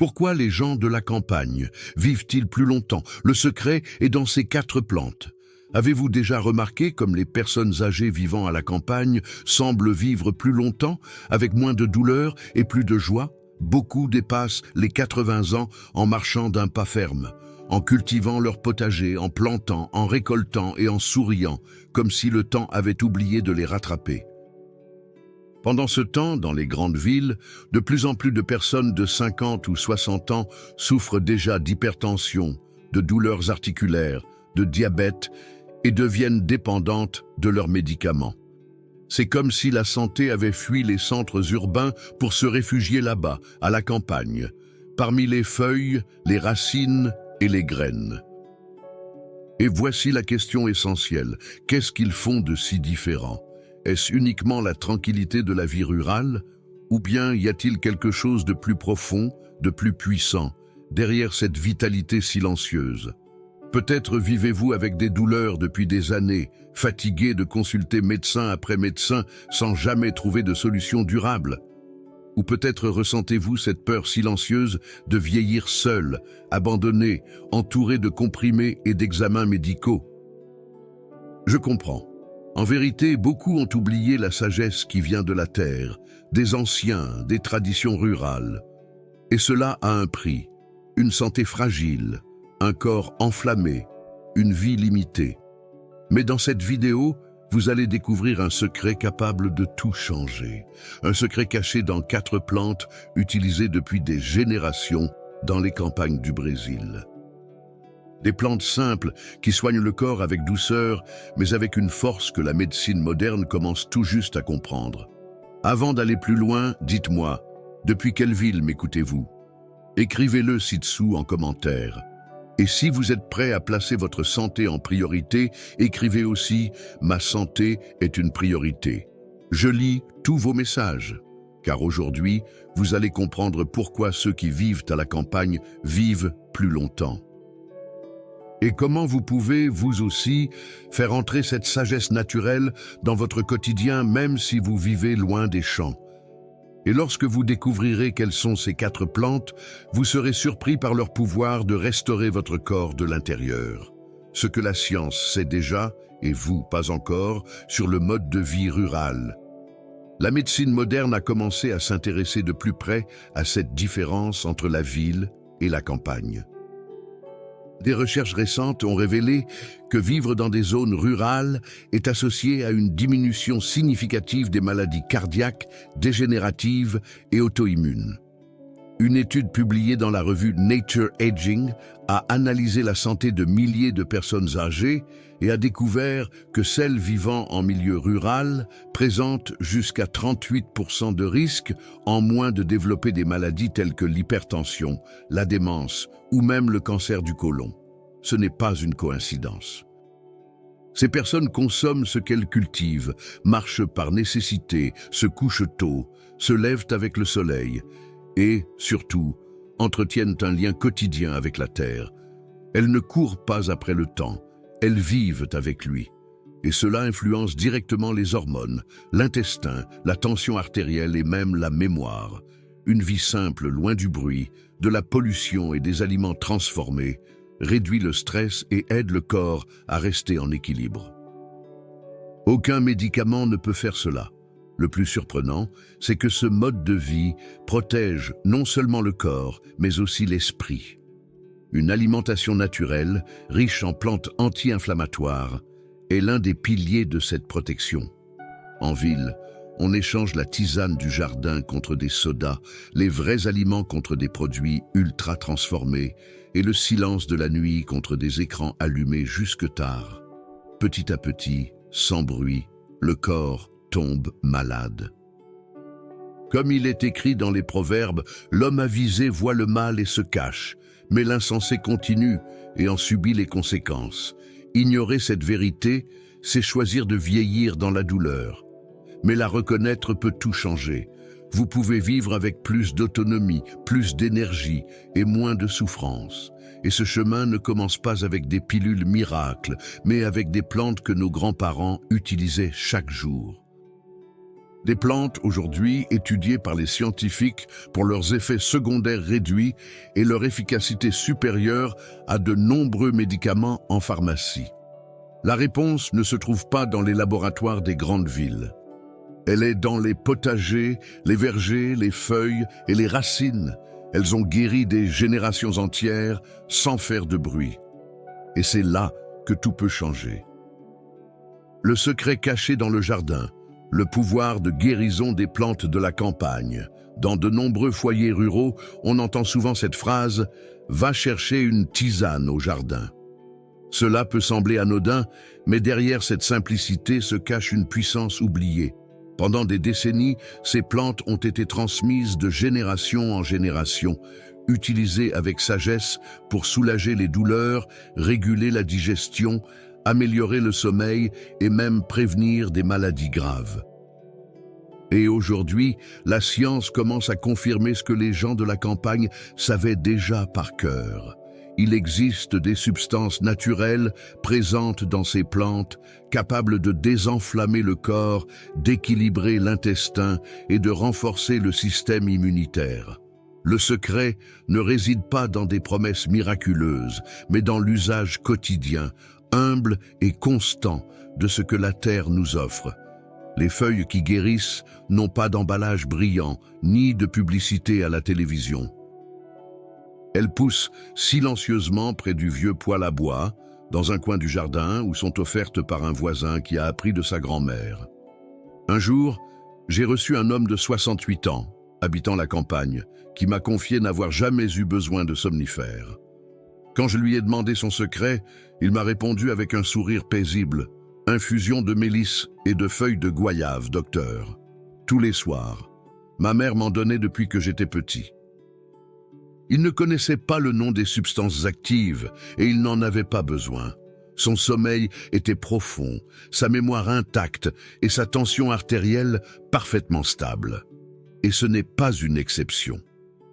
Pourquoi les gens de la campagne vivent-ils plus longtemps? Le secret est dans ces 4 plantes. Avez-vous déjà remarqué comme les personnes âgées vivant à la campagne semblent vivre plus longtemps, avec moins de douleur et plus de joie? Beaucoup dépassent les 80 ans en marchant d'un pas ferme, en cultivant leur potager, en plantant, en récoltant et en souriant, comme si le temps avait oublié de les rattraper. Pendant ce temps, dans les grandes villes, de plus en plus de personnes de 50 ou 60 ans souffrent déjà d'hypertension, de douleurs articulaires, de diabète et deviennent dépendantes de leurs médicaments. C'est comme si la santé avait fui les centres urbains pour se réfugier là-bas, à la campagne, parmi les feuilles, les racines et les graines. Et voici la question essentielle. Qu'est-ce qu'ils font de si différent? Est-ce uniquement la tranquillité de la vie rurale? Ou bien y a-t-il quelque chose de plus profond, de plus puissant, derrière cette vitalité silencieuse? Peut-être vivez-vous avec des douleurs depuis des années, fatigué de consulter médecin après médecin sans jamais trouver de solution durable. Ou peut-être ressentez-vous cette peur silencieuse de vieillir seul, abandonné, entouré de comprimés et d'examens médicaux. Je comprends. En vérité, beaucoup ont oublié la sagesse qui vient de la terre, des anciens, des traditions rurales. Et cela a un prix, une santé fragile, un corps enflammé, une vie limitée. Mais dans cette vidéo, vous allez découvrir un secret capable de tout changer. Un secret caché dans 4 plantes utilisées depuis des générations dans les campagnes du Brésil. Des plantes simples qui soignent le corps avec douceur, mais avec une force que la médecine moderne commence tout juste à comprendre. Avant d'aller plus loin, dites-moi, depuis quelle ville m'écoutez-vous? Écrivez-le ci-dessous en commentaire. Et si vous êtes prêt à placer votre santé en priorité, écrivez aussi « Ma santé est une priorité ». Je lis tous vos messages, car aujourd'hui, vous allez comprendre pourquoi ceux qui vivent à la campagne vivent plus longtemps. Et comment vous pouvez, vous aussi, faire entrer cette sagesse naturelle dans votre quotidien même si vous vivez loin des champs. Et lorsque vous découvrirez quelles sont ces 4 plantes, vous serez surpris par leur pouvoir de restaurer votre corps de l'intérieur. Ce que la science sait déjà, et vous pas encore, sur le mode de vie rural. La médecine moderne a commencé à s'intéresser de plus près à cette différence entre la ville et la campagne. Des recherches récentes ont révélé que vivre dans des zones rurales est associé à une diminution significative des maladies cardiaques, dégénératives et auto-immunes. Une étude publiée dans la revue Nature Aging a analysé la santé de milliers de personnes âgées et a découvert que celles vivant en milieu rural présentent jusqu'à 38% de risque en moins de développer des maladies telles que l'hypertension, la démence ou même le cancer du côlon. Ce n'est pas une coïncidence. Ces personnes consomment ce qu'elles cultivent, marchent par nécessité, se couchent tôt, se lèvent avec le soleil et, surtout, entretiennent un lien quotidien avec la terre. Elles ne courent pas après le temps, elles vivent avec lui. Et cela influence directement les hormones, l'intestin, la tension artérielle et même la mémoire. Une vie simple, loin du bruit, de la pollution et des aliments transformés, réduit le stress et aide le corps à rester en équilibre. Aucun médicament ne peut faire cela. Le plus surprenant, c'est que ce mode de vie protège non seulement le corps, mais aussi l'esprit. Une alimentation naturelle, riche en plantes anti-inflammatoires, est l'un des piliers de cette protection. En ville, on échange la tisane du jardin contre des sodas, les vrais aliments contre des produits ultra transformés et le silence de la nuit contre des écrans allumés jusque tard. Petit à petit, sans bruit, le corps tombe malade. Comme il est écrit dans les proverbes, l'homme avisé voit le mal et se cache, mais l'insensé continue et en subit les conséquences. Ignorer cette vérité, c'est choisir de vieillir dans la douleur. Mais la reconnaître peut tout changer. Vous pouvez vivre avec plus d'autonomie, plus d'énergie et moins de souffrance. Et ce chemin ne commence pas avec des pilules miracles, mais avec des plantes que nos grands-parents utilisaient chaque jour. Des plantes aujourd'hui étudiées par les scientifiques pour leurs effets secondaires réduits et leur efficacité supérieure à de nombreux médicaments en pharmacie. La réponse ne se trouve pas dans les laboratoires des grandes villes. Elle est dans les potagers, les vergers, les feuilles et les racines. Elles ont guéri des générations entières sans faire de bruit. Et c'est là que tout peut changer. Le secret caché dans le jardin, le pouvoir de guérison des plantes de la campagne. Dans de nombreux foyers ruraux, on entend souvent cette phrase « Va chercher une tisane au jardin ». Cela peut sembler anodin, mais derrière cette simplicité se cache une puissance oubliée. Pendant des décennies, ces plantes ont été transmises de génération en génération, utilisées avec sagesse pour soulager les douleurs, réguler la digestion, améliorer le sommeil et même prévenir des maladies graves. Et aujourd'hui, la science commence à confirmer ce que les gens de la campagne savaient déjà par cœur. Il existe des substances naturelles présentes dans ces plantes, capables de désenflammer le corps, d'équilibrer l'intestin et de renforcer le système immunitaire. Le secret ne réside pas dans des promesses miraculeuses, mais dans l'usage quotidien, humble et constant de ce que la terre nous offre. Les feuilles qui guérissent n'ont pas d'emballage brillant, ni de publicité à la télévision. Elles poussent silencieusement près du vieux poêle à bois, dans un coin du jardin ou sont offertes par un voisin qui a appris de sa grand-mère. Un jour, j'ai reçu un homme de 68 ans, habitant la campagne, qui m'a confié n'avoir jamais eu besoin de somnifères. Quand je lui ai demandé son secret, il m'a répondu avec un sourire paisible. « Infusion de mélisse et de feuilles de goyave, docteur. Tous les soirs. Ma mère m'en donnait depuis que j'étais petit. » Il ne connaissait pas le nom des substances actives et il n'en avait pas besoin. Son sommeil était profond, sa mémoire intacte et sa tension artérielle parfaitement stable. Et ce n'est pas une exception.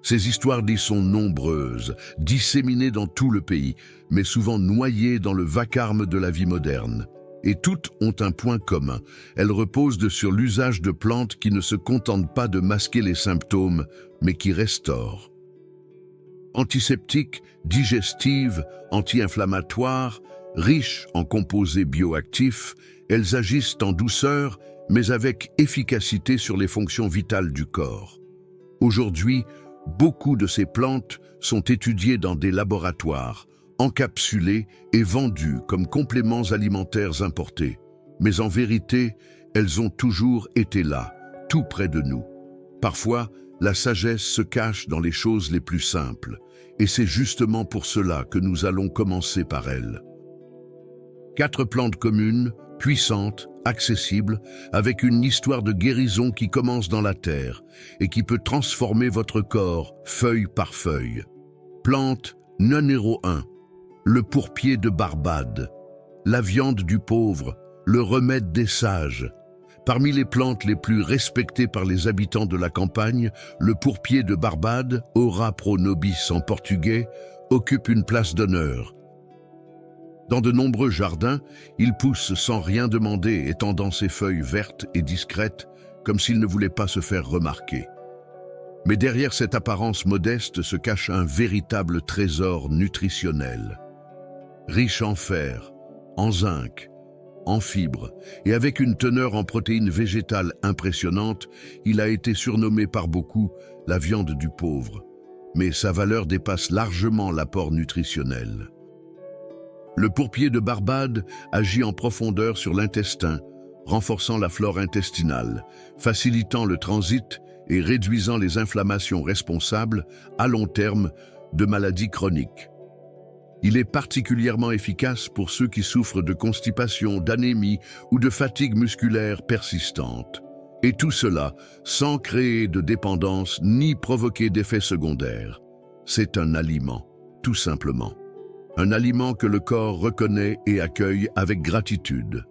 Ces histoires y sont nombreuses, disséminées dans tout le pays, mais souvent noyées dans le vacarme de la vie moderne. Et toutes ont un point commun. Elles reposent sur l'usage de plantes qui ne se contentent pas de masquer les symptômes, mais qui restaurent. Antiseptiques, digestives, anti-inflammatoires, riches en composés bioactifs, elles agissent en douceur, mais avec efficacité sur les fonctions vitales du corps. Aujourd'hui, beaucoup de ces plantes sont étudiées dans des laboratoires, encapsulées et vendues comme compléments alimentaires importés. Mais en vérité, elles ont toujours été là, tout près de nous. Parfois, la sagesse se cache dans les choses les plus simples, et c'est justement pour cela que nous allons commencer par elles. 4 plantes communes, puissantes, accessibles, avec une histoire de guérison qui commence dans la terre et qui peut transformer votre corps feuille par feuille. Plante numéro 1, le pourpier de Barbade, la viande du pauvre, le remède des sages. Parmi les plantes les plus respectées par les habitants de la campagne, le pourpier de Barbade, Aura pro nobis en portugais, occupe une place d'honneur. Dans de nombreux jardins, il pousse sans rien demander, étendant ses feuilles vertes et discrètes, comme s'il ne voulait pas se faire remarquer. Mais derrière cette apparence modeste se cache un véritable trésor nutritionnel. Riche en fer, en zinc, en fibres, et avec une teneur en protéines végétales impressionnante, il a été surnommé par beaucoup la viande du pauvre. Mais sa valeur dépasse largement l'apport nutritionnel. Le pourpier de Barbade agit en profondeur sur l'intestin, renforçant la flore intestinale, facilitant le transit et réduisant les inflammations responsables, à long terme, de maladies chroniques. Il est particulièrement efficace pour ceux qui souffrent de constipation, d'anémie ou de fatigue musculaire persistante. Et tout cela sans créer de dépendance ni provoquer d'effets secondaires. C'est un aliment, tout simplement. Un aliment que le corps reconnaît et accueille avec gratitude.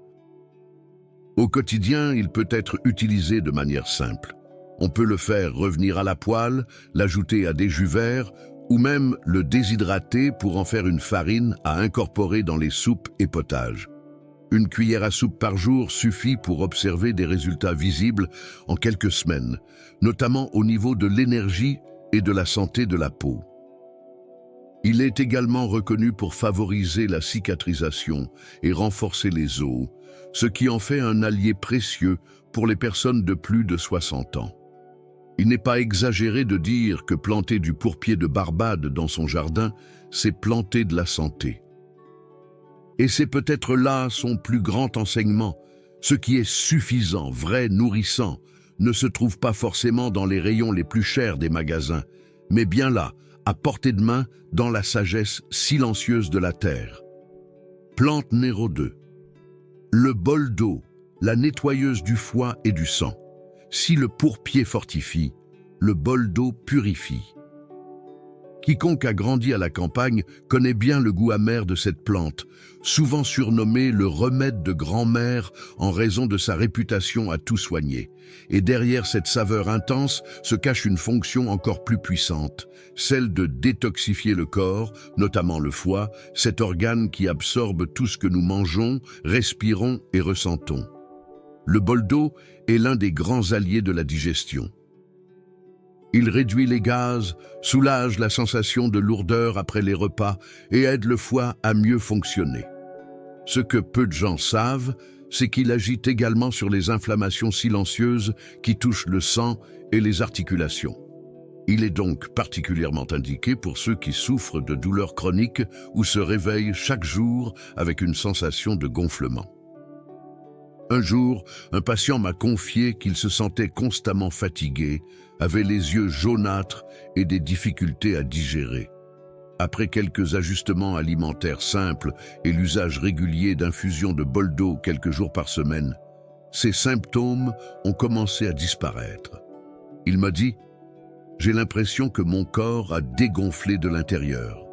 Au quotidien, il peut être utilisé de manière simple. On peut le faire revenir à la poêle, l'ajouter à des jus verts, ou même le déshydrater pour en faire une farine à incorporer dans les soupes et potages. Une cuillère à soupe par jour suffit pour observer des résultats visibles en quelques semaines, notamment au niveau de l'énergie et de la santé de la peau. Il est également reconnu pour favoriser la cicatrisation et renforcer les os, ce qui en fait un allié précieux pour les personnes de plus de 60 ans. Il n'est pas exagéré de dire que planter du pourpier de Barbade dans son jardin, c'est planter de la santé. Et c'est peut-être là son plus grand enseignement. Ce qui est suffisant, vrai, nourrissant, ne se trouve pas forcément dans les rayons les plus chers des magasins, mais bien là, à portée de main, dans la sagesse silencieuse de la terre. Plante numéro 2. Le bol d'eau, la nettoyeuse du foie et du sang. Si le pourpier fortifie, le bol d'eau purifie. Quiconque a grandi à la campagne connaît bien le goût amer de cette plante, souvent surnommée le remède de grand-mère en raison de sa réputation à tout soigner. Et derrière cette saveur intense se cache une fonction encore plus puissante, celle de détoxifier le corps, notamment le foie, cet organe qui absorbe tout ce que nous mangeons, respirons et ressentons. Le bol d'eau est l'un des grands alliés de la digestion. Il réduit les gaz, soulage la sensation de lourdeur après les repas et aide le foie à mieux fonctionner. Ce que peu de gens savent, c'est qu'il agit également sur les inflammations silencieuses qui touchent le sang et les articulations. Il est donc particulièrement indiqué pour ceux qui souffrent de douleurs chroniques ou se réveillent chaque jour avec une sensation de gonflement. Un jour, un patient m'a confié qu'il se sentait constamment fatigué, avait les yeux jaunâtres et des difficultés à digérer. Après quelques ajustements alimentaires simples et l'usage régulier d'infusions de bol d'eau quelques jours par semaine, ces symptômes ont commencé à disparaître. Il m'a dit « J'ai l'impression que mon corps a dégonflé de l'intérieur. »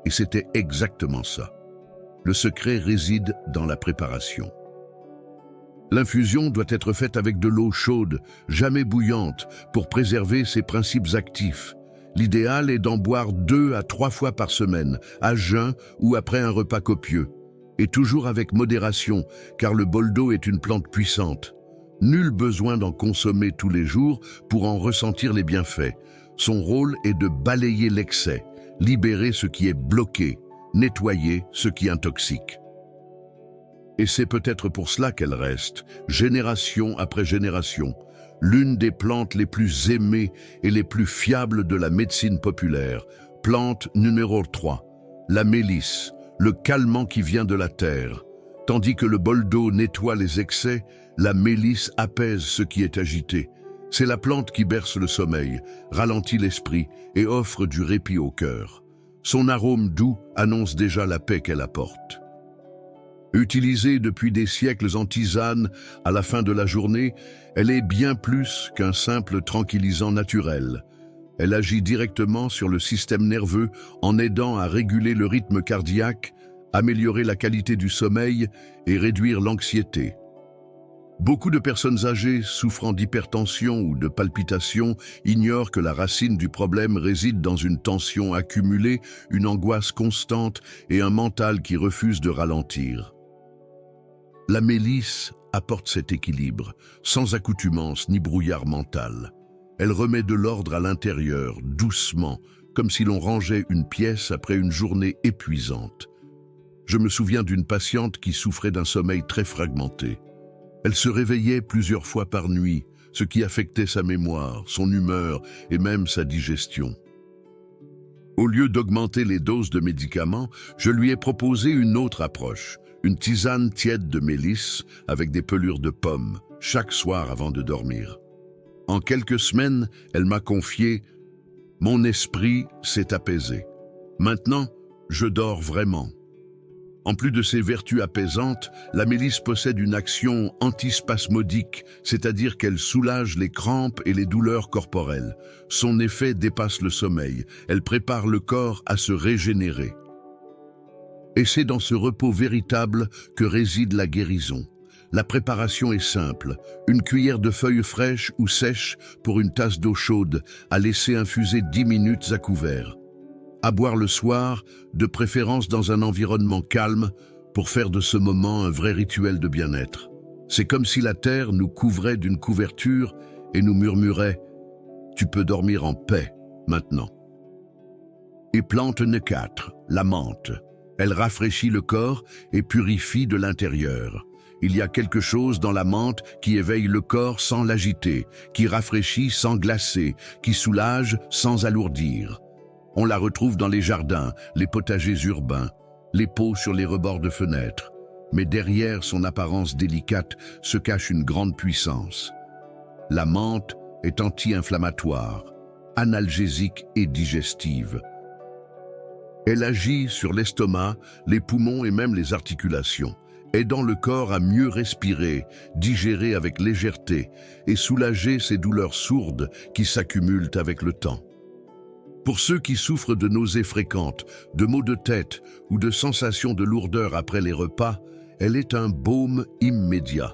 Et c'était exactement ça. Le secret réside dans la préparation. L'infusion doit être faite avec de l'eau chaude, jamais bouillante, pour préserver ses principes actifs. L'idéal est d'en boire 2 à 3 fois par semaine, à jeun ou après un repas copieux. Et toujours avec modération, car le bol d'eau est une plante puissante. Nul besoin d'en consommer tous les jours pour en ressentir les bienfaits. Son rôle est de balayer l'excès, libérer ce qui est bloqué, nettoyer ce qui intoxique. Et c'est peut-être pour cela qu'elle reste, génération après génération, l'une des plantes les plus aimées et les plus fiables de la médecine populaire. Plante numéro 3, la mélisse, le calmant qui vient de la terre. Tandis que le bol d'eau nettoie les excès, la mélisse apaise ce qui est agité. C'est la plante qui berce le sommeil, ralentit l'esprit et offre du répit au cœur. Son arôme doux annonce déjà la paix qu'elle apporte. Utilisée depuis des siècles en tisane, à la fin de la journée, elle est bien plus qu'un simple tranquillisant naturel. Elle agit directement sur le système nerveux en aidant à réguler le rythme cardiaque, améliorer la qualité du sommeil et réduire l'anxiété. Beaucoup de personnes âgées souffrant d'hypertension ou de palpitations ignorent que la racine du problème réside dans une tension accumulée, une angoisse constante et un mental qui refuse de ralentir. La mélisse apporte cet équilibre, sans accoutumance ni brouillard mental. Elle remet de l'ordre à l'intérieur, doucement, comme si l'on rangeait une pièce après une journée épuisante. Je me souviens d'une patiente qui souffrait d'un sommeil très fragmenté. Elle se réveillait plusieurs fois par nuit, ce qui affectait sa mémoire, son humeur et même sa digestion. Au lieu d'augmenter les doses de médicaments, je lui ai proposé une autre approche, une tisane tiède de mélisse avec des pelures de pommes, chaque soir avant de dormir. En quelques semaines, elle m'a confié « Mon esprit s'est apaisé. Maintenant, je dors vraiment. » En plus de ses vertus apaisantes, la mélisse possède une action antispasmodique, c'est-à-dire qu'elle soulage les crampes et les douleurs corporelles. Son effet dépasse le sommeil. Elle prépare le corps à se régénérer. Et c'est dans ce repos véritable que réside la guérison. La préparation est simple. Une cuillère de feuilles fraîches ou sèches pour une tasse d'eau chaude, à laisser infuser 10 minutes à couvert. À boire le soir, de préférence dans un environnement calme, pour faire de ce moment un vrai rituel de bien-être. C'est comme si la terre nous couvrait d'une couverture et nous murmurait « Tu peux dormir en paix maintenant ». Et plante N4, la menthe. Elle rafraîchit le corps et purifie de l'intérieur. Il y a quelque chose dans la menthe qui éveille le corps sans l'agiter, qui rafraîchit sans glacer, qui soulage sans alourdir. On la retrouve dans les jardins, les potagers urbains, les pots sur les rebords de fenêtres. Mais derrière son apparence délicate se cache une grande puissance. La menthe est anti-inflammatoire, analgésique et digestive. Elle agit sur l'estomac, les poumons et même les articulations, aidant le corps à mieux respirer, digérer avec légèreté et soulager ces douleurs sourdes qui s'accumulent avec le temps. Pour ceux qui souffrent de nausées fréquentes, de maux de tête ou de sensations de lourdeur après les repas, elle est un baume immédiat.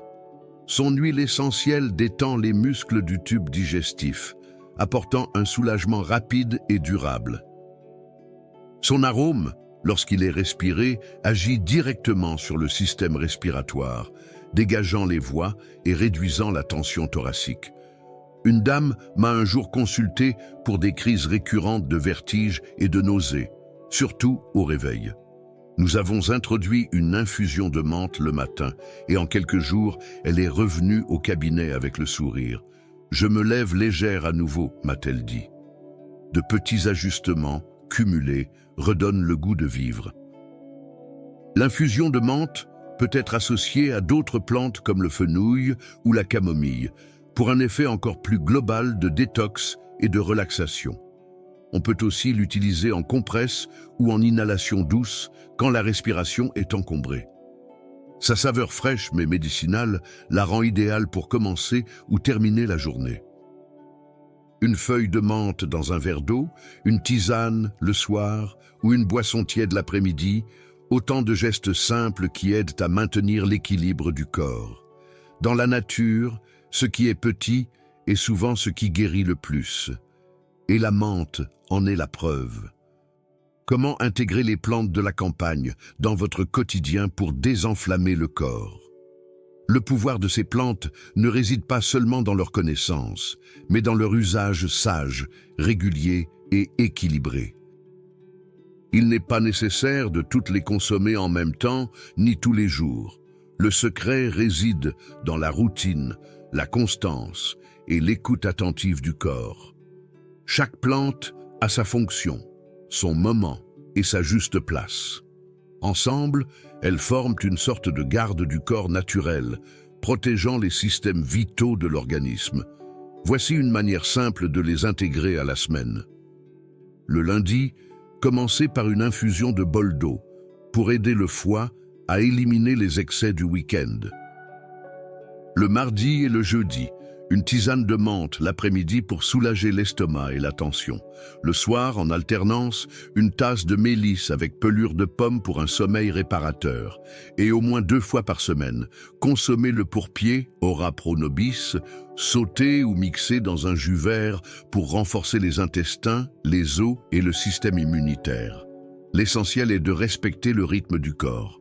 Son huile essentielle détend les muscles du tube digestif, apportant un soulagement rapide et durable. Son arôme, lorsqu'il est respiré, agit directement sur le système respiratoire, dégageant les voies et réduisant la tension thoracique. Une dame m'a un jour consulté pour des crises récurrentes de vertige et de nausées, surtout au réveil. Nous avons introduit une infusion de menthe le matin et en quelques jours, elle est revenue au cabinet avec le sourire. « Je me lève légère à nouveau », m'a-t-elle dit. De petits ajustements, cumulés, redonnent le goût de vivre. L'infusion de menthe peut être associée à d'autres plantes comme le fenouil ou la camomille, pour un effet encore plus global de détox et de relaxation. On peut aussi l'utiliser en compresse ou en inhalation douce quand la respiration est encombrée. Sa saveur fraîche mais médicinale la rend idéale pour commencer ou terminer la journée. Une feuille de menthe dans un verre d'eau, une tisane le soir ou une boisson tiède l'après-midi, autant de gestes simples qui aident à maintenir l'équilibre du corps. Dans la nature, ce qui est petit est souvent ce qui guérit le plus. Et la menthe en est la preuve. Comment intégrer les plantes de la campagne dans votre quotidien pour désenflammer le corps? Le pouvoir de ces plantes ne réside pas seulement dans leur connaissance, mais dans leur usage sage, régulier et équilibré. Il n'est pas nécessaire de toutes les consommer en même temps, ni tous les jours. Le secret réside dans la routine, la constance et l'écoute attentive du corps. Chaque plante a sa fonction, son moment et sa juste place. Ensemble, elles forment une sorte de garde du corps naturel, protégeant les systèmes vitaux de l'organisme. Voici une manière simple de les intégrer à la semaine. Le lundi, commencez par une infusion de bol d'eau pour aider le foie à éliminer les excès du week-end. Le mardi et le jeudi, une tisane de menthe l'après-midi pour soulager l'estomac et la tension. Le soir, en alternance, une tasse de mélisse avec pelure de pomme pour un sommeil réparateur. Et au moins 2 fois par semaine, consommez le pourpier, Ora pro nobis, sauté ou mixé dans un jus vert pour renforcer les intestins, les os et le système immunitaire. L'essentiel est de respecter le rythme du corps.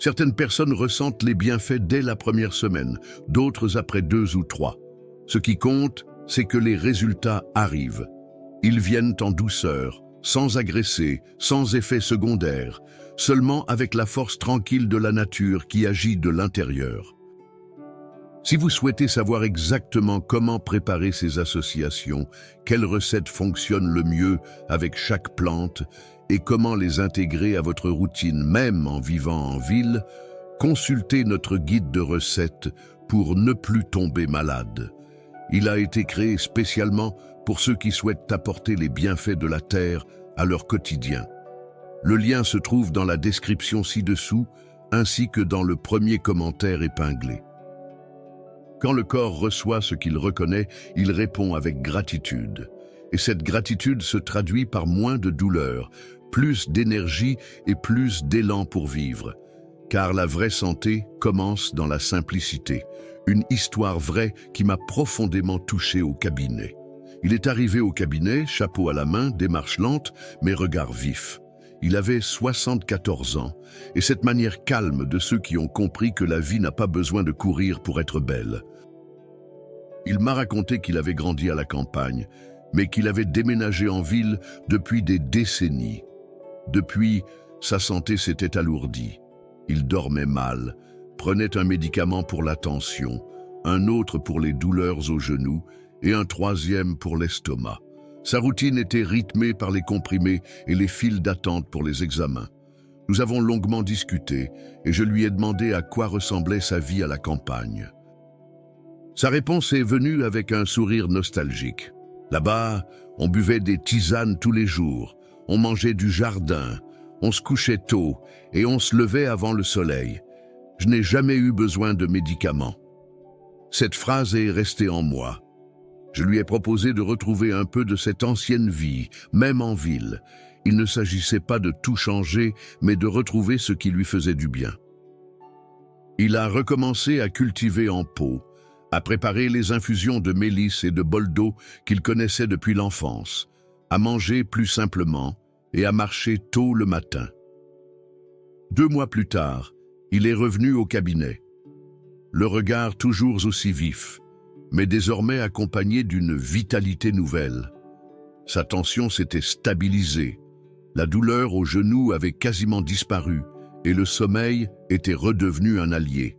Certaines personnes ressentent les bienfaits dès la première semaine, d'autres après 2 ou 3. Ce qui compte, c'est que les résultats arrivent. Ils viennent en douceur, sans agresser, sans effet secondaire, seulement avec la force tranquille de la nature qui agit de l'intérieur. Si vous souhaitez savoir exactement comment préparer ces associations, quelles recettes fonctionnent le mieux avec chaque plante et comment les intégrer à votre routine même en vivant en ville, consultez notre guide de recettes pour ne plus tomber malade. Il a été créé spécialement pour ceux qui souhaitent apporter les bienfaits de la terre à leur quotidien. Le lien se trouve dans la description ci-dessous, ainsi que dans le premier commentaire épinglé. Quand le corps reçoit ce qu'il reconnaît, il répond avec gratitude. Et cette gratitude se traduit par moins de douleur, plus d'énergie et plus d'élan pour vivre. Car la vraie santé commence dans la simplicité. Une histoire vraie qui m'a profondément touché au cabinet. Il est arrivé au cabinet, chapeau à la main, démarche lente, mais regard vif. Il avait 74 ans, et cette manière calme de ceux qui ont compris que la vie n'a pas besoin de courir pour être belle. Il m'a raconté qu'il avait grandi à la campagne, mais qu'il avait déménagé en ville depuis des décennies. Depuis, sa santé s'était alourdie. Il dormait mal, prenait un médicament pour la tension, un autre pour les douleurs aux genoux et un troisième pour l'estomac. Sa routine était rythmée par les comprimés et les files d'attente pour les examens. Nous avons longuement discuté et je lui ai demandé à quoi ressemblait sa vie à la campagne. Sa réponse est venue avec un sourire nostalgique. Là-bas, on buvait des tisanes tous les jours, on mangeait du jardin, on se couchait tôt et on se levait avant le soleil. Je n'ai jamais eu besoin de médicaments. Cette phrase est restée en moi. Je lui ai proposé de retrouver un peu de cette ancienne vie, même en ville. Il ne s'agissait pas de tout changer, mais de retrouver ce qui lui faisait du bien. Il a recommencé à cultiver en pot, à préparer les infusions de mélisse et de bol d'eau qu'il connaissait depuis l'enfance, à manger plus simplement et à marcher tôt le matin. 2 mois plus tard, il est revenu au cabinet. Le regard toujours aussi vif, mais désormais accompagné d'une vitalité nouvelle. Sa tension s'était stabilisée, la douleur au genou avait quasiment disparu et le sommeil était redevenu un allié.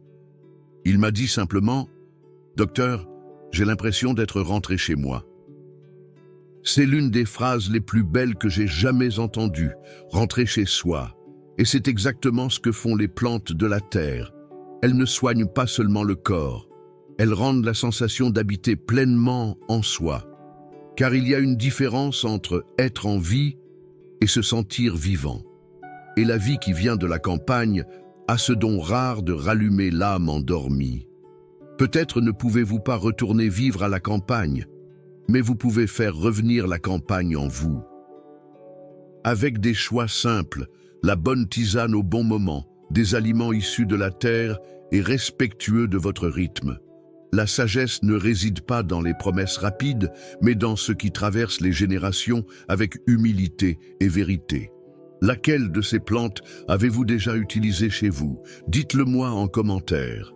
Il m'a dit simplement « Docteur, j'ai l'impression d'être rentré chez moi ». C'est l'une des phrases les plus belles que j'ai jamais entendues, rentrer chez soi. Et c'est exactement ce que font les plantes de la terre. Elles ne soignent pas seulement le corps, elles rendent la sensation d'habiter pleinement en soi. Car il y a une différence entre être en vie et se sentir vivant. Et la vie qui vient de la campagne a ce don rare de rallumer l'âme endormie. Peut-être ne pouvez-vous pas retourner vivre à la campagne, mais vous pouvez faire revenir la campagne en vous. Avec des choix simples, la bonne tisane au bon moment, des aliments issus de la terre et respectueux de votre rythme. La sagesse ne réside pas dans les promesses rapides, mais dans ce qui traverse les générations avec humilité et vérité. Laquelle de ces plantes avez-vous déjà utilisée chez vous? Dites-le-moi en commentaire.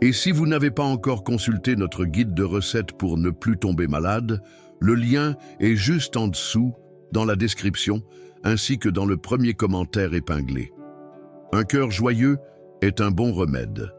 Et si vous n'avez pas encore consulté notre guide de recettes pour ne plus tomber malade, le lien est juste en dessous, dans la description, ainsi que dans le premier commentaire épinglé. Un cœur joyeux est un bon remède.